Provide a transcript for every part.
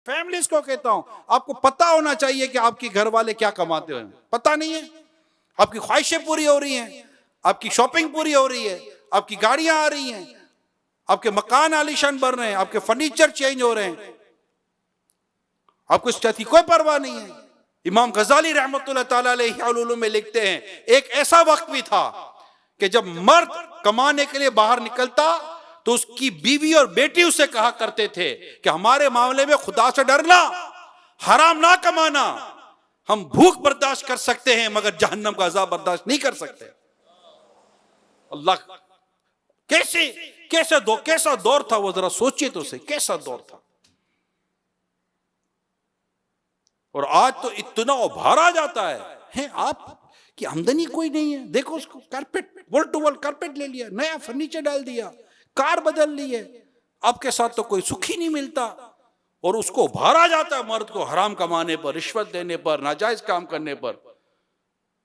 Families کو کہتا ہوں، آپ کو پتہ ہونا چاہیے کہ آپ کے گھر والے کیا کماتے ہیں. پتہ نہیں ہے. آپ کی خواہشیں پوری ہو رہی ہیں، آپ کی شاپنگ پوری ہو رہی ہے، آپ کی گاڑیاں آ رہی ہیں، آپ کے مکان عالیشان بن رہے ہیں، آپ کے فرنیچر چینج ہو رہے ہیں، آپ کو اس چیز کی کوئی پرواہ نہیں ہے. امام غزالی رحمۃ اللہ تعالیٰ علیہ علوم میں لکھتے ہیں ایک ایسا وقت بھی تھا کہ جب مرد کمانے کے لیے باہر نکلتا تو اس کی بیوی اور بیٹی اسے کہا کرتے تھے کہ ہمارے معاملے میں خدا سے ڈرنا، حرام نہ کمانا، ہم بھوک برداشت کر سکتے ہیں مگر جہنم کا عذاب برداشت نہیں کر سکتے. اللہ کیسا دور تھا وہ، ذرا سوچئے تو صحیح کیسا دور تھا. اور آج تو اتنا ابھارا جاتا ہے آپ کی آمدنی کوئی نہیں ہے، دیکھو اس کو carpet will two will carpet لے لیا، نیا فرنیچر ڈال دیا، کار بدل لی ہے، آپ کے ساتھ تو کوئی سکھ ہی نہیں ملتا. اور اس کو ابھارا جاتا ہے مرد کو حرام کمانے پر، رشوت دینے پر، ناجائز کام کرنے پر.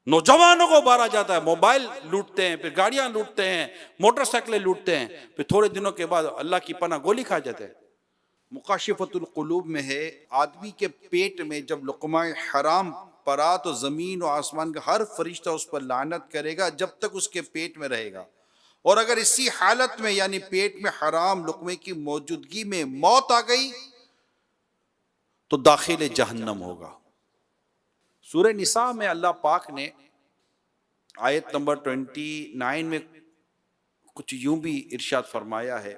نوجوانوں کو ابھارا جاتا ہے، موبائل لوٹتے ہیں، پھر گاڑیاں لوٹتے ہیں، موٹر سائیکلیں لوٹتے ہیں، پھر تھوڑے دنوں کے بعد اللہ کی پناہ گولی کھا جاتے ہیں. مکاشفۃ القلوب میں ہے آدمی کے پیٹ میں جب لقمہ حرام پڑا تو زمین و آسمان کا ہر فرشتہ اس پر لعنت کرے گا جب تک اس کے پیٹ میں رہے گا. اور اگر اسی حالت میں یعنی پیٹ میں حرام لقمے کی موجودگی میں موت آ گئی تو داخل جہنم ہوگا. سورہ نساء میں اللہ پاک نے آیت نمبر 29 میں کچھ یوں بھی ارشاد فرمایا ہے،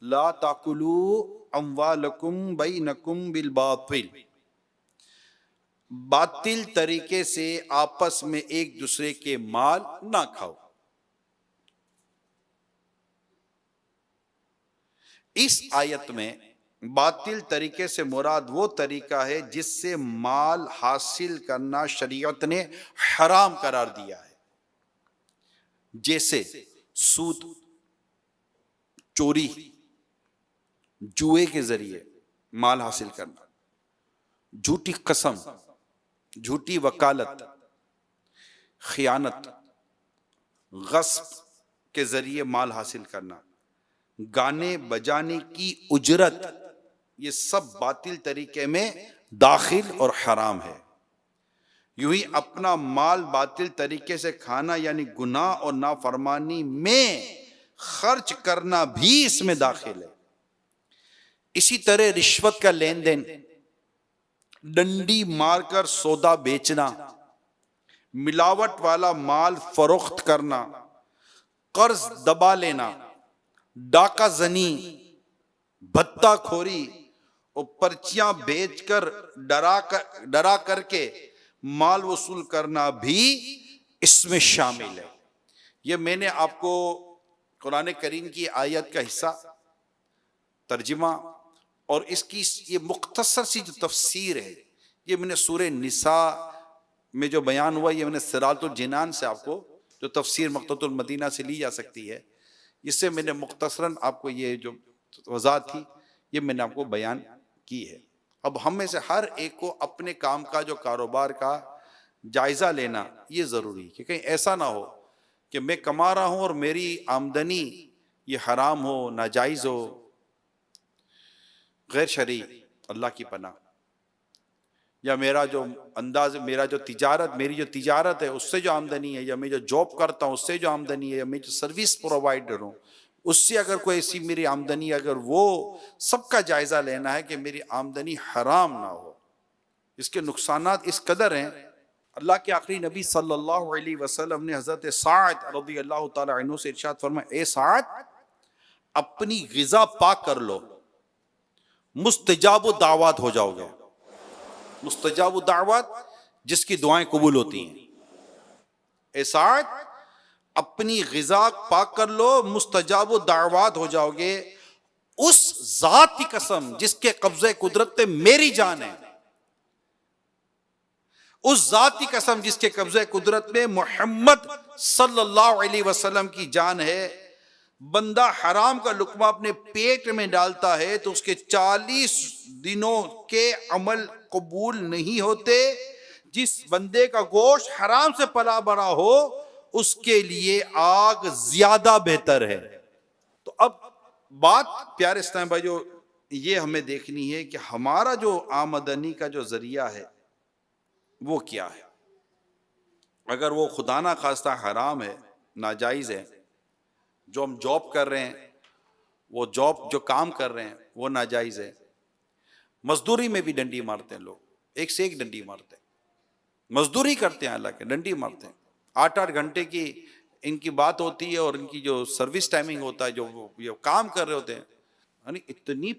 لا تاکلوا اموالکم بینکم بالباطل، باطل طریقے سے آپس میں ایک دوسرے کے مال نہ کھاؤ. اس آیت میں باطل طریقے سے مراد وہ طریقہ ہے جس سے مال حاصل کرنا شریعت نے حرام قرار دیا ہے، جیسے سود، چوری، جوئے کے ذریعے مال حاصل کرنا، جھوٹی قسم، جھوٹی وکالت، خیانت، غصب کے ذریعے مال حاصل کرنا، گانے بجانے کی اجرت، یہ سب باطل طریقے میں داخل اور حرام ہے. یوں ہی اپنا مال باطل طریقے سے کھانا یعنی گناہ اور نافرمانی میں خرچ کرنا بھی اس میں داخل ہے. اسی طرح رشوت کا لین دین، ڈنڈی مار کر سودا بیچنا، ملاوٹ والا مال فروخت کرنا، قرض دبا لینا، ڈاکہ زنی، بھتہ خوری اور پرچیاں بیچ کر ڈرا کر کے مال وصول کرنا بھی اس میں شامل ہے. یہ میں نے آپ کو قرآن کریم کی آیت کا حصہ ترجمہ اور اس کی یہ مختصر سی جو تفسیر ہے یہ میں نے سورہ نساء میں جو بیان ہوا، یہ میں نے سراۃ الجنان سے آپ کو جو تفسیر مقطوعۃ المدینہ سے لی جا سکتی ہے، اس سے میں نے مختصراً آپ کو یہ جو وضاحت تھی یہ میں نے آپ کو بیان کی ہے. اب ہم میں سے ہر ایک کو اپنے کام کا جو کاروبار کا جائزہ لینا یہ ضروری ہے کہ کہیں ایسا نہ ہو کہ میں کما رہا ہوں اور میری آمدنی یہ حرام ہو، ناجائز ہو، غیر شرعی، اللہ کی پناہ، یا میرا جو انداز، میری جو تجارت ہے اس سے جو آمدنی ہے، یا میں جو جاب کرتا ہوں اس سے جو آمدنی ہے، یا میں جو سروس پرووائڈر ہوں اس سے اگر کوئی ایسی میری آمدنی، اگر وہ سب کا جائزہ لینا ہے کہ میری آمدنی حرام نہ ہو. اس کے نقصانات اس قدر ہیں. اللہ کے آخری نبی صلی اللہ علیہ وسلم نے حضرت سعد رضی اللہ تعالی عنہ سے ارشاد فرمایا، اے سعد اپنی غذا پاک کر لو، مستجاب الدعوات ہو جاؤ گے. مستجاب الدعوات جس کی دعائیں قبول ہوتی ہیں. اے سعد اپنی غذا پاک کر لو، مستجاب الدعوات ہو جاؤ گے. اس ذات کی قسم جس کے قبضہ قدرت پہ میری جان ہے، اس ذات کی قسم جس کے قبضہ قدرت میں محمد صلی اللہ علیہ وسلم کی جان ہے، بندہ حرام کا لقمہ اپنے پیٹ میں ڈالتا ہے تو اس کے 40 دنوں کے عمل قبول نہیں ہوتے. جس بندے کا گوشت حرام سے پلا بڑا ہو اس کے لیے آگ زیادہ بہتر ہے. تو اب بات پیارے اسلام بھائیو یہ ہمیں دیکھنی ہے کہ ہمارا جو آمدنی کا جو ذریعہ ہے وہ کیا ہے. اگر وہ خدا نہ خواستہ حرام ہے، ناجائز ہے، جو ہم جاب کر رہے ہیں، وہ جاب جو کام کر رہے ہیں وہ ناجائز ہے. مزدوری میں بھی ڈنڈی مارتے ہیں لوگ، ایک سے ایک ڈنڈی مارتے ہیں. مزدوری کرتے ہیں، اللہ کے ڈنڈی مارتے ہیں. 8 گھنٹے کی ان کی بات ہوتی ہے اور ان کی جو سروس ٹائمنگ ہوتا ہے، جو وہ کام کر رہے ہوتے ہیں. یعنی اتنی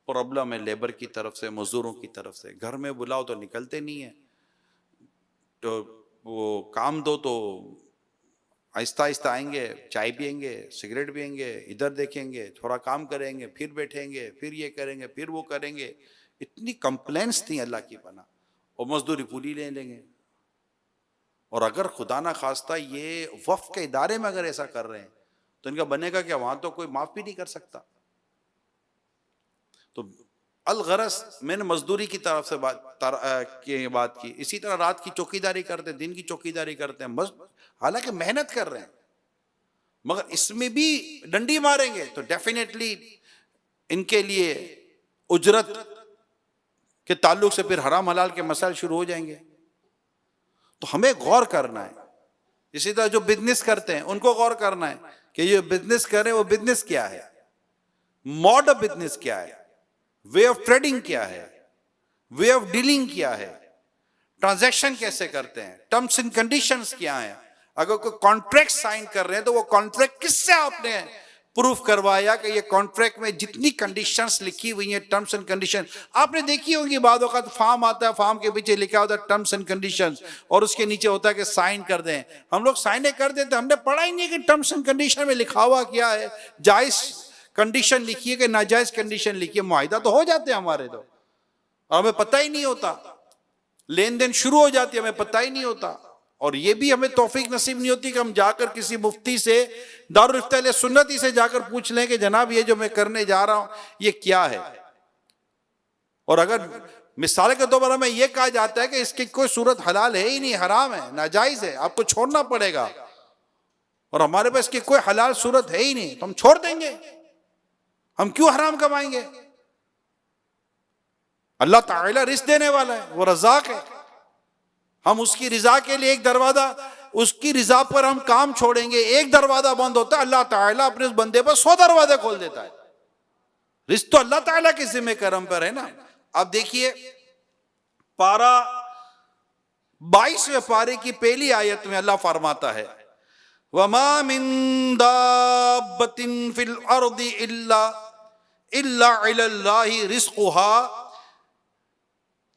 پرابلم ہے لیبر کی طرف سے، مزدوروں کی طرف سے. گھر میں بلاؤ تو نکلتے نہیں ہیں، تو وہ کام دو تو آہستہ آہستہ آئیں گے، چائے پئیں گے، سگریٹ پئیں گے، ادھر دیکھیں گے، تھوڑا کام کریں گے، پھر بیٹھیں گے، پھر یہ کریں گے، پھر وہ کریں گے. اتنی کمپلینس تھیں اللہ کی پناہ، اور مزدوری پوری لے لیں گے. اور اگر خدا نہ خواستہ یہ وقف کے ادارے میں اگر ایسا کر رہے ہیں تو ان کا بنے گا کہ وہاں تو کوئی معاف بھی نہیں کر سکتا. تو الغرض میں نے مزدوری کی طرف سے بات کی. اسی طرح رات کی چوکیداری کرتے ہیں، دن کی چوکیداری کرتے ہیں، حالانکہ محنت کر رہے ہیں، مگر اس میں بھی ڈنڈی ماریں گے تو ڈیفینیٹلی ان کے لیے اجرت کے تعلق سے پھر حرام حلال کے مسائل شروع ہو جائیں گے. تو ہمیں غور کرنا ہے. اسی طرح جو بزنس کرتے ہیں ان کو غور کرنا ہے کہ یہ بزنس کریں، وہ بزنس کیا ہے، موڈ آف بزنس کیا ہے، وے آف ٹریڈنگ کیا ہے، وے آف ڈیلنگ کیا ہے، ٹرانزیکشن کیسے کرتے ہیں، ٹرمز اینڈ کنڈیشنز کیا ہیں. اگر کوئی کانٹریکٹ سائن کر رہے ہیں تو وہ کانٹریکٹ کس سے آپ نے پروف کروایا کہ یہ کانٹریکٹ میں جتنی کنڈیشنز لکھی ہوئی ہیں، ٹرمز اینڈ کنڈیشن آپ نے دیکھی ہوں گی. بعض اوقات فارم آتا ہے، فارم کے پیچھے لکھا ہوتا ہے ٹرمز اینڈ کنڈیشنز، اور اس کے نیچے ہوتا ہے کہ سائن کر دیں. ہم لوگ سائن کر دیتے، ہم نے پڑھا ہی نہیں کہ ٹرمز اینڈ کنڈیشن میں لکھا ہوا کیا ہے. جائز کنڈیشن لکھی ہے کہ ناجائز کنڈیشن لکھی ہے. معاہدہ تو ہو جاتے ہیں ہمارے تو، اور ہمیں پتہ ہی نہیں ہوتا. لین دین شروع ہو جاتی ہے، ہمیں پتہ ہی نہیں ہوتا. اور یہ بھی ہمیں توفیق نصیب نہیں ہوتی کہ ہم جا کر کسی مفتی سے، دارالفتہ علیہ سنتی سے جا کر پوچھ لیں کہ جناب یہ جو میں کرنے جا رہا ہوں یہ کیا ہے. اور اگر مثال کے طور پر ہمیں یہ کہا جاتا ہے کہ اس کی کوئی صورت حلال ہے ہی نہیں، حرام ہے، ناجائز ہے، آپ کو چھوڑنا پڑے گا، اور ہمارے پاس اس کی کوئی حلال صورت ہے ہی نہیں، تو ہم چھوڑ دیں گے. ہم کیوں حرام کمائیں گے؟ اللہ تعالیٰ رزق دینے والا ہے، وہ رزاق ہے. ہم اس کی رضا کے لیے ایک دروازہ، اس کی رضا پر ہم کام چھوڑیں گے، ایک دروازہ بند ہوتا ہے، اللہ تعالیٰ اپنے اس بندے پر 100 دروازے کھول دیتا ہے. رزق تو اللہ تعالیٰ کے ذمہ کرم پر ہے نا. اب دیکھیے پارہ 22ویں پارے کی پہلی آیت میں اللہ فرماتا ہے وَمَا مِن دَابَّةٍ فِي الْأَرْضِ إِلَّا عَلَى اللَّهِ رِزْقُهَا.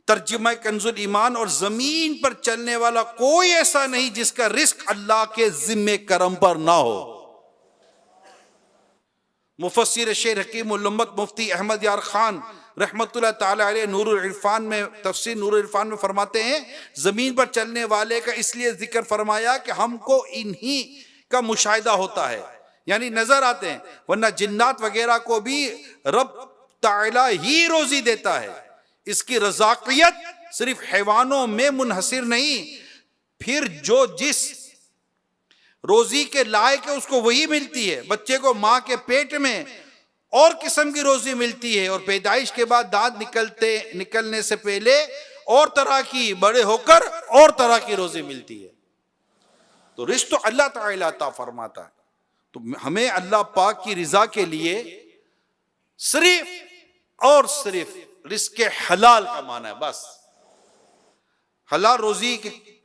ترجمہ کنز ایمان، اور زمین پر چلنے والا کوئی ایسا نہیں جس کا رزق اللہ کے ذمہ کرم پر نہ ہو. مفسر شیر حکیم الامت مفتی احمد یار خان رحمت اللہ تعالی علیہ نور العرفان میں، تفسیر نور العرفان میں فرماتے ہیں زمین پر چلنے والے کا اس لیے ذکر فرمایا کہ ہم کو انہی کا مشاہدہ ہوتا ہے، یعنی نظر آتے ہیں، ورنہ جنات وغیرہ کو بھی رب تعالی ہی روزی دیتا ہے. اس کی رزاقیت صرف حیوانوں میں منحصر نہیں، پھر جو جس روزی کے لائق ہے اس کو وہی ملتی ہے. بچے کو ماں کے پیٹ میں اور قسم کی روزی ملتی ہے، اور پیدائش کے بعد دانت نکلنے سے پہلے اور طرح کی، بڑے ہو کر اور طرح کی روزی ملتی ہے. تو رزق تو اللہ تعالیٰ عطا فرماتا ہے. تو ہمیں اللہ پاک کی رضا کے لیے صرف اور صرف رزق حلال کمانا ہے بس. حلال روزی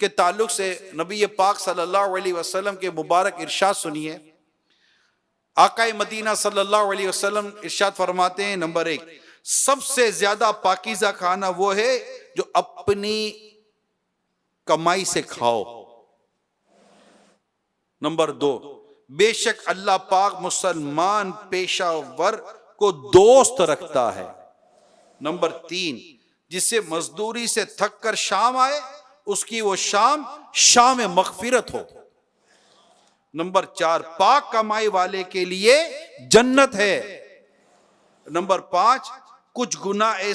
کے تعلق سے نبی پاک صلی اللہ علیہ وسلم کے مبارک ارشاد سنیے. آقا مدینہ صلی اللہ علیہ وسلم ارشاد فرماتے ہیں نمبر 1، سب سے زیادہ پاکیزہ کھانا وہ ہے جو اپنی کمائی سے کھاؤ. نمبر 2، بے شک اللہ پاک مسلمان پیشہ ور کو دوست رکھتا ہے. نمبر 3، جس سے مزدوری سے تھک کر شام آئے اس کی وہ شام مغفرت ہو. نمبر 4، پاک کمائی والے کے لیے جنت ہے. نمبر 5، کچھ گناہ ایسے